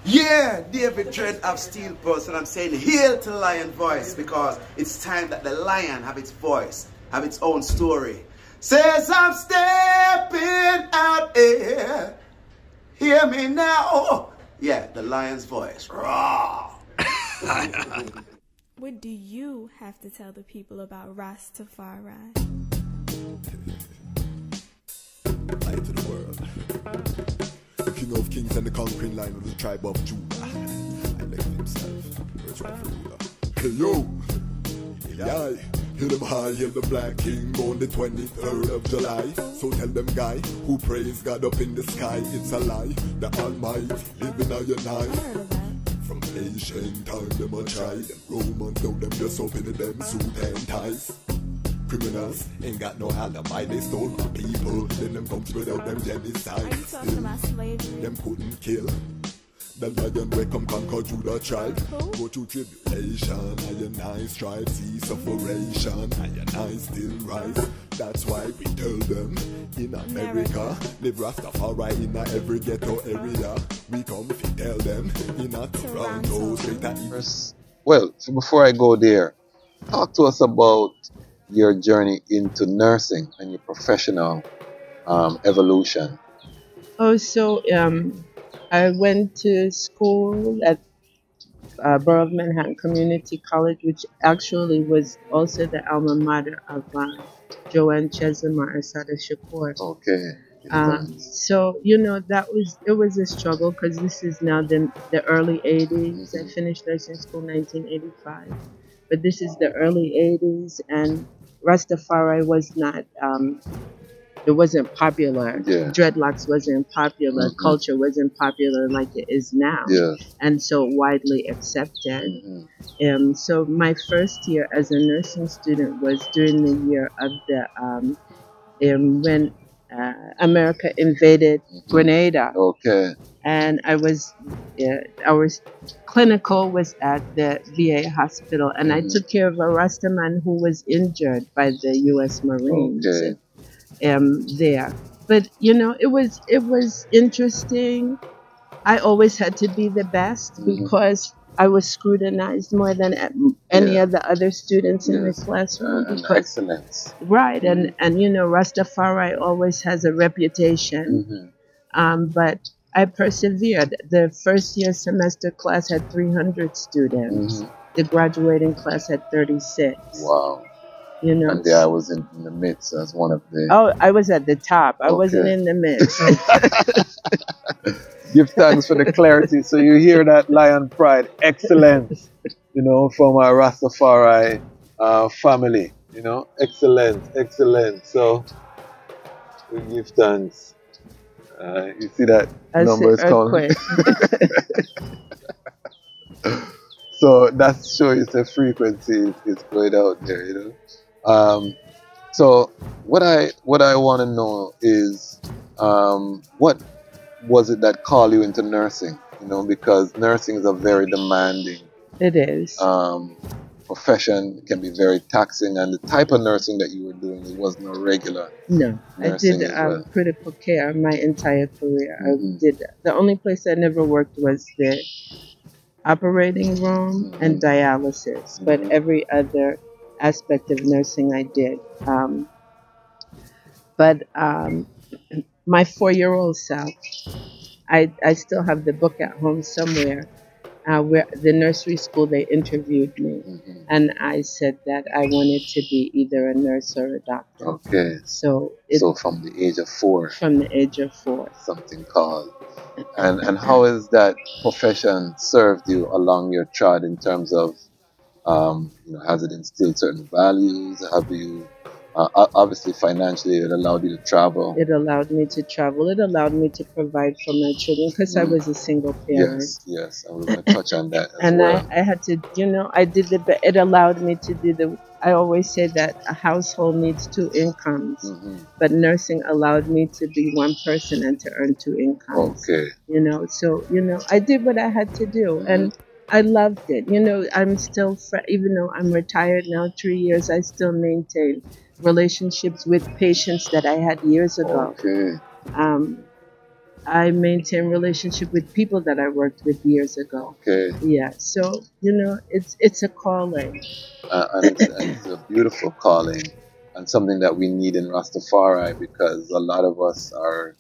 Yeah, David Dread of Steel Pulse, and I'm saying hail to Lion Voice because it's time that the lion have its voice, have its own story. Says I'm stepping out here, hear me now. Yeah, the lion's voice. Raw. What do you have to tell the people about Ras Tafari? Light to the world. The king of kings and the conquering line of the tribe of Judah. I left himself. Where's my ruler? Hey yo! Yeah. Hear them high, hear the black king on the 23rd of July. So tell them guy who praise God up in the sky, it's a lie. The Almighty living on your night. From ancient time them a try. Them Romans know them just open them suit and ties. Criminals ain't got no alibi, they stole my people. Then them come without them genocide. Are you talking about slavery? Them couldn't kill the lion where come conquer Judah tribe. Who? Go through tribulation, and I strive, see sufferation, and I still rise. That's why we tell them in America, live Rastafari in every ghetto area. We come if you tell them in a Toronto, straight at East. Well, so before I go there, talk to us about your journey into nursing and your professional evolution. Oh, so I went to school at Borough of Manhattan Community College, which actually was also the alma mater of Joanne Chesima Asada Shakur. Okay. So you know it was a struggle because this is now the early 80s. I finished nursing school 1985, but this is the early 80s, and Rastafari was not. It wasn't popular. Yeah. Dreadlocks wasn't popular. Culture wasn't popular like it is now. Yeah. And so widely accepted. So my first year as a nursing student was during the year of the when America invaded Grenada. Okay. And our clinical was at the VA hospital, and I took care of a Rasta man who was injured by the U.S. Marines. Okay. There, but you know, it was interesting. I always had to be the best because I was scrutinized more than any of the other students in the classroom. And excellence. Right, and you know, Rastafari always has a reputation. But I persevered. The first year semester class had 300 students. The graduating class had 36. Wow. You know, and there I was in the midst as one of the... Oh, I was at the top. I wasn't in the midst. Give thanks for the clarity. So you hear that, Lion Pride, excellence, you know, from our Rastafari family, you know, excellent. So we give thanks. You see that number is coming. So that shows the frequency is going out there, you know. So what I want to know is what was it that called you into nursing? You know, because nursing is a very demanding. It is. Profession. It can be very taxing, and the type of nursing that you were doing, it wasn't a regular. No, I did critical care my entire career. I did. The only place I never worked was the operating room and dialysis, but every other aspect of nursing I did. But my 4-year-old self, I still have the book at home somewhere where the nursery school they interviewed me, and I said that I wanted to be either a nurse or a doctor. Okay. So from the age of 4. From the age of 4. Something called. And how has that profession served you along your trod in terms of, you know, has it instilled certain values? Have you, obviously financially, it allowed you to travel? It allowed me to travel. It allowed me to provide for my children because I was a single parent. Yes, and we're going to touch on that as and well. I had to, you know, it allowed me to do I always say that a household needs 2 incomes, but nursing allowed me to be one person and to earn 2 incomes. Okay. You know, so, you know, I did what I had to do, and I loved it. You know, I'm still, even though I'm retired now 3 years, I still maintain relationships with patients that I had years ago. Okay. I maintain relationship with people that I worked with years ago. Okay. Yeah, so you know, it's a calling. And it's a beautiful calling and something that we need in Rastafari because a lot of us are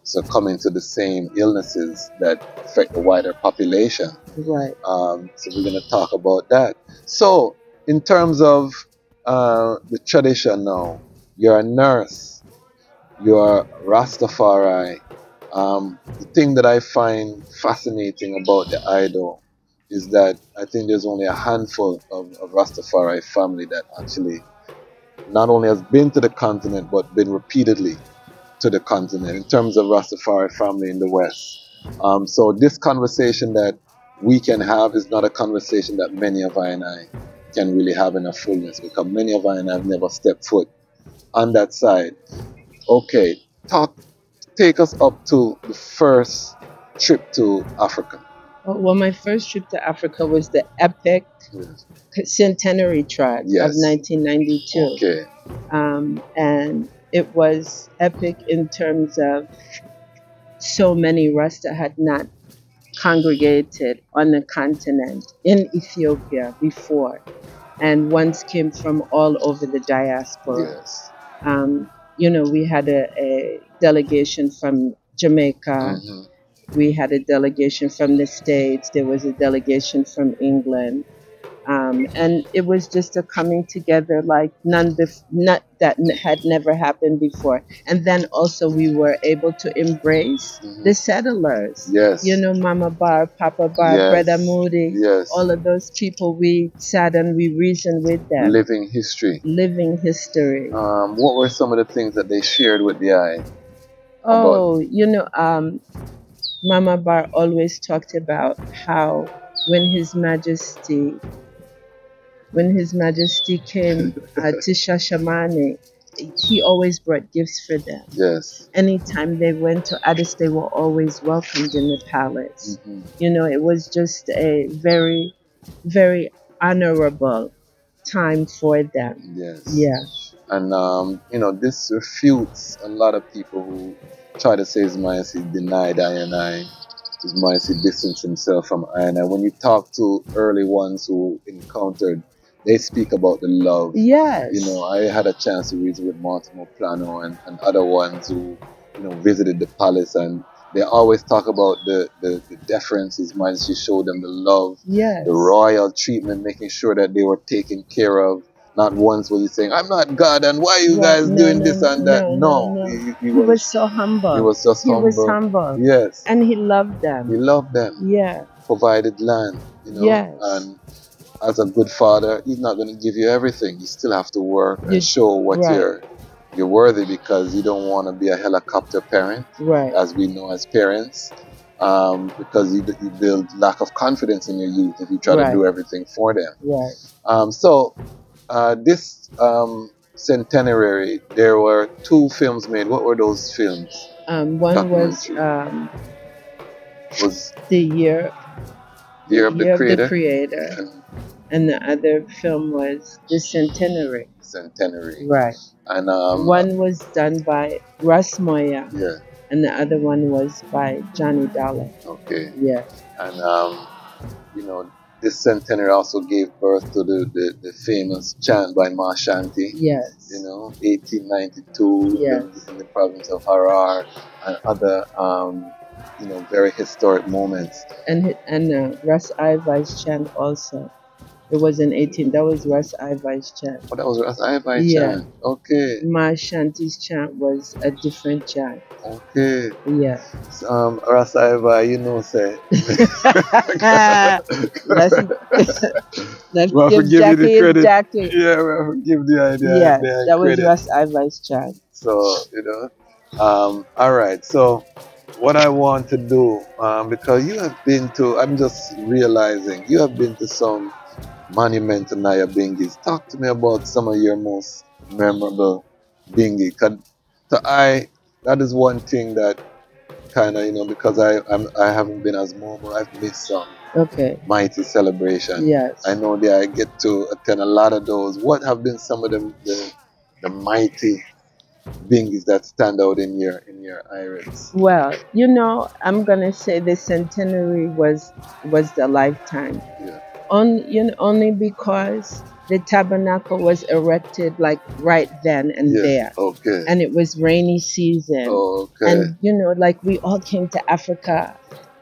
succumbing to the same illnesses that affect the wider population. Right. So we're going to talk about that. So, in terms of the tradition now, you're a nurse, you're Rastafari. The thing that I find fascinating about the idol is that I think there's only a handful of Rastafari family that actually not only has been to the continent but been repeatedly to the continent in terms of Rastafari family in the West. So this conversation that we can have is not a conversation that many of I and I can really have in a fullness because many of I and I have never stepped foot on that side. Okay, take us up to the first trip to Africa. Well, my first trip to Africa was the epic Yes. centenary trek Yes. of 1992. Okay. And it was epic in terms of so many Rasta had not congregated on the continent in Ethiopia before, and ones came from all over the diaspora. Yes. You know, we had a delegation from Jamaica. Mhm. We had a delegation from the States. There was a delegation from England. And it was just a coming together like not that had never happened before. And then also we were able to embrace the settlers. Yes. You know, Mama Bar, Papa Bar, Yes. Brother Moody, Yes. all of those people. We sat and we reasoned with them. Living history. Living history. What were some of the things that they shared with the eye? Oh, you know, Mama Bar always talked about how when His Majesty came to Shashamane, he always brought gifts for them. Yes. Anytime they went to Addis, they were always welcomed in the palace. Mhm. You know, it was just a very, very honorable time for them. Yes. Yeah. And you know, this refutes a lot of people who try to say His Majesty denied I and I. His Majesty distanced himself from I and I. When you talk to early ones who encountered, they speak about the love. Yes. You know, I had a chance to reason with Mortimer Plano and other ones who, you know, visited the palace, and they always talk about the deference His Majesty showed them, the love, Yes. the royal treatment, making sure that they were taken care of. Not once were you saying, I'm not God, and why are you Right. guys No, doing no, this and that? No. He was so humble. He was just humble. He was humble. Yes. And he loved them. He loved them. Yeah. Provided land, you know. Yes. And as a good father, He's not going to give you everything. You still have to work and You- show what right. you're worthy, because you don't want to be a helicopter parent, Right. as we know as parents, because you build lack of confidence in your youth if you try Right. to do everything for them. Right. So this centenary, there were 2 films made. What were those films? One was Documentary. Was the year Year of the Creator Creator, and and the other film was the Centenary. Centenary. Right. And One was done by Russ Moya, yeah, and the other one was by Johnny Dollar. okay. Yeah. And you know, this centenary also gave birth to the famous chant by Ma Shanti. Yes. You know, 1892 Yes. in the province of Harar, and other you know, very historic moments. And Russ Ivy's chant also. It was in 18. That was Russ Ivy's chant. Oh, that was Ras Tafari Yeah. chant. Okay, Ma Shanti's chant was a different chant. okay. Yeah. Ras Tafari, you know, say. Let's Well, give forgive me the Jackie credit. Jackie. Yeah, well, give the idea. Yeah, the that was credit. Russ Ivy's chant. So, you know, all right. So, what I want to do, because you have been to, I'm just realizing, you have been to some monumental Naya Bingis. Talk to me about some of your most memorable Bingi. 'Cause that is one thing that kind of, you know, because I haven't been as mobile, I've missed some Okay. mighty celebration. Yes. I know that I get to attend a lot of those. What have been some of the mighty Bingis that stand out in your your iris? Well, you know, I'm gonna say the centenary was the lifetime. Yeah. Only because the tabernacle was erected like right then and Yeah. there. Okay. And it was rainy season. Okay. And you know, like we all came to Africa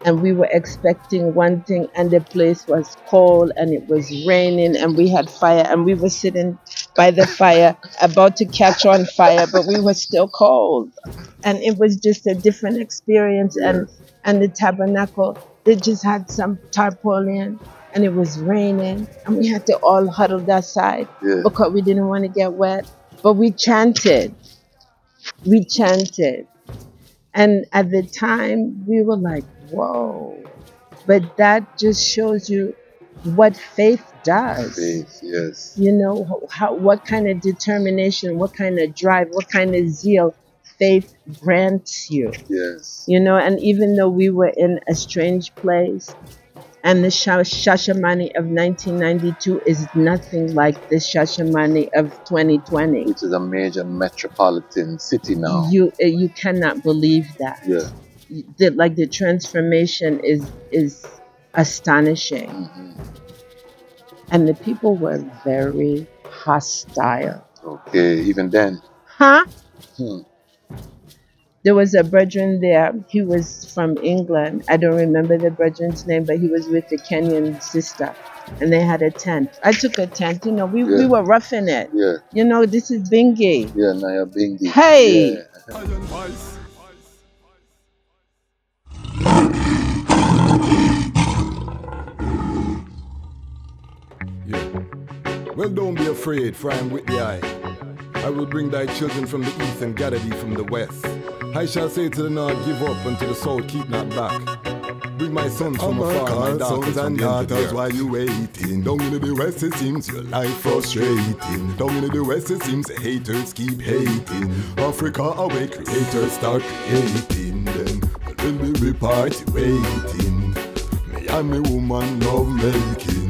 and we were expecting one thing and the place was cold and it was raining and we had fire and we were sitting by the fire about to catch on fire, but we were still cold. And it was just a different experience. Yes. And the tabernacle, they just had some tarpaulin and it was raining and we had to all huddle outside Yeah. because we didn't want to get wet. But we chanted. We chanted. And at the time, we were like, whoa. But that just shows you what faith does. Faith, yes. You know, what kind of determination, what kind of drive, what kind of zeal faith grants you. Yes. You know, and even though we were in a strange place, and the Shashamane of 1992 is nothing like the Shashamane of 2020. Which is a major metropolitan city now. You cannot believe that. Yeah. The transformation is astonishing. Mm-hmm. And the people were very hostile. Okay, even then. Huh? Hmm. There was a brethren there. He was from England. I don't remember the brethren's name, but he was with the Kenyan sister. And they had a tent. I took a tent. You know, we were roughing it. Yeah. You know, this is Bingi. Yeah, Naya Bingi. Hey! Yeah. Well, don't be afraid, for I am with the eye. I will bring thy children from the east and gather thee from the west. I shall say to the north, give up, and to the south, keep not back. Bring my sons from afar, my daughters and daughters, while you waiting. Down in the west, it seems your life frustrating. Down in the west, it seems the haters keep hating. Africa awake, creators start creating. Then will be party waiting. Me and me woman love making.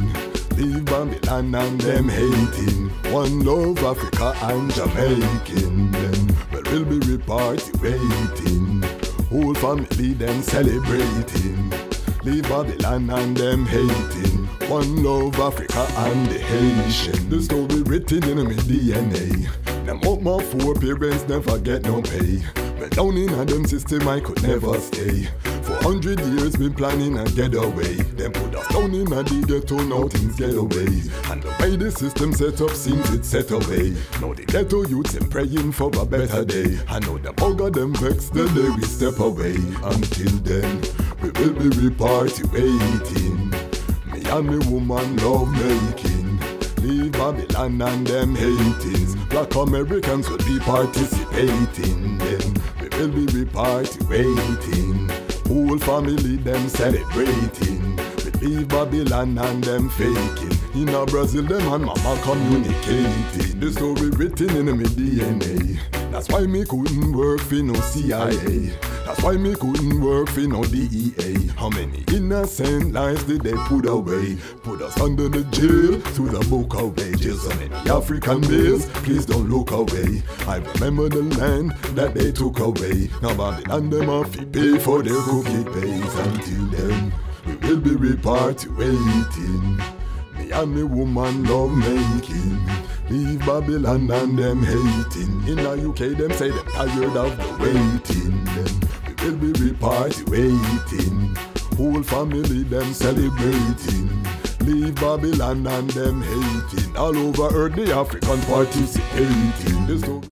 Leave Babylon and them hating. One love Africa and Jamaican. Then we'll be reparty waiting. Whole family them celebrating. Leave Babylon and them hating. One love Africa and the Haitian. The story written in my DNA. Them up my four parents never get no pay. But down in a them system I could never stay. For 100 years been planning a getaway. Them put us down in a the ghetto, now things get away. And the way the system set up seems it's set away. Now the ghetto youths them praying for a better day. I know the bugger them vex the day we step away. Until then, we will be reparty waiting. Me and me woman love making. Leave Babylon and them hatings. Black Americans will be participating. Then we will be reparty waiting. Whole family them celebrating. We leave Babylon and them faking. In a Brazil them and mama communicating. The story written in my DNA. That's why me couldn't work for no CIA. That's why me couldn't work for no DEA. How many innocent lives did they put away? Put us under the jail to the book of wages. So many African males, please don't look away. I remember the land that they took away. Now Babylon them off to pay for their cookie pays. Until then, we will be reparty waiting. Me and me woman love making. Leave Babylon and them hating. In the UK them say them tired of the waiting. Then we will be reparty waiting. Whole family them celebrating. Leave Babylon and them hating. All over earth the African participating.